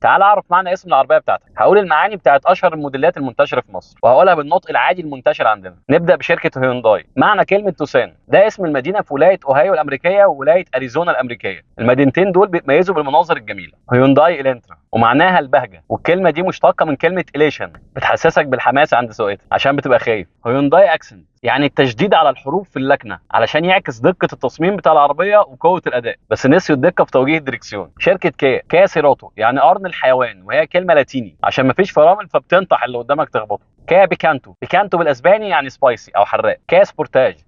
تعال اعرف معنى اسم العربيه بتاعتك. هقول المعاني بتاعت اشهر الموديلات المنتشره في مصر، وهقولها بالنطق العادي المنتشر عندنا. نبدا بشركه هيونداي. معنى كلمه توسان، ده اسم المدينه في ولايه اوهايو الامريكيه وولايه اريزونا الامريكيه. المدينتين دول بيتميزوا بالمناظر الجميله. هيونداي الانترا ومعناها البهجه، والكلمه دي مشتقه من كلمه اليشن، بتحسسك بالحماس عند سواقتها عشان بتبقى خايف. هيونداي اكسنت يعني التشديد على الحروف في اللكنه علشان يعكس دقه التصميم بتاع العربيه وقوه الاداء، بس نسيوا الدقه في توجيه الدركسيون. شركه كيا سيراتو يعني قرن الحيوان، وهي كلمه لاتيني عشان مفيش فرامل فبتنطح اللي قدامك تخبطه. كيا بيكانتو بالاسباني يعني سبايسي او حراق. كيا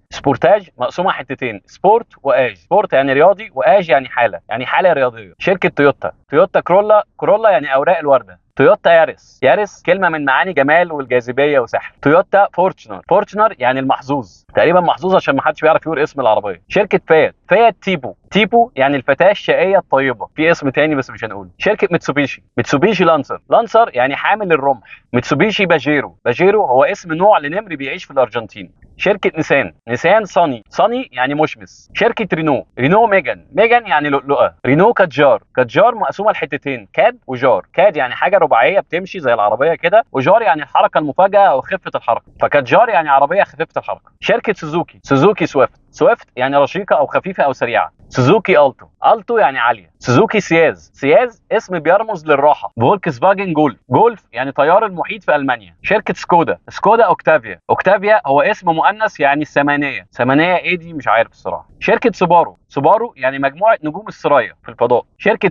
سبورتاج مقسومه حتتين، سبورت واج. سبورت يعني رياضي، واج يعني حاله رياضيه. شركه تويوتا كرولا يعني اوراق الورده. تويوتا يارس كلمه من معاني جمال والجاذبيه وسحر. تويوتا فورتشنر يعني المحظوظ، تقريبا محظوظ عشان ما حدش بيعرف يقول اسم العربيه. شركه فيات تيبو يعني الفتاه الشقيه الطيبه، في اسم تاني بس مش هنقول. شركه ميتسوبيشي لانسر يعني حامل الرمح. ميتسوبيشي باجيرو هو اسم نوع لنمر بيعيش في الارجنتين. شركه نيسان صني يعني مشمس. شركه رينو ميجان يعني لؤلؤه. رينو كاتجار مقسومه لحتتين، كاد وجار. كاد يعني حاجه رباعيه بتمشي زي العربيه كده، وجار يعني الحركه المفاجئه او خفه الحركه، فكاتجار يعني عربيه خفيفه الحركه. شركه سوزوكي سويفت يعني رشيقه او خفيفه او سريعه. سوزوكي التو يعني عاليه. سوزوكي سياز اسم بيرمز للراحه. فولكس فاجن جولف يعني طيار المحيط في المانيا. شركه سكودا اوكتافيا هو اسم مؤنث يعني ثمانيه ايه دي مش عارف الصراحه. شركه سوبارو يعني مجموعه نجوم السرايا في الفضاء. شركه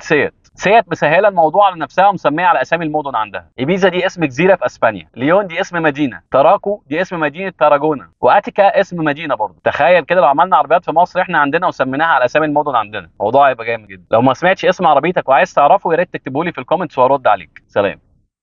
سيات مسهله الموضوع على نفسها ومسميه على اسامي المدن عندها. ايبيزا دي اسم جزيره في اسبانيا. ليون دي اسم مدينه. تاراكو دي اسم مدينه تاراجونا. واتيكا اسم مدينه برضه. تخيل كده لو عملنا عربيات في مصر احنا عندنا وسميناها على اسامي المدن عندنا، الموضوع هيبقى جامد جدا. لو ما سمعتش اسم عربيتك وعايز تعرفه، يا ريت تكتبه لي في الكومنتس وهرد عليك. سلام.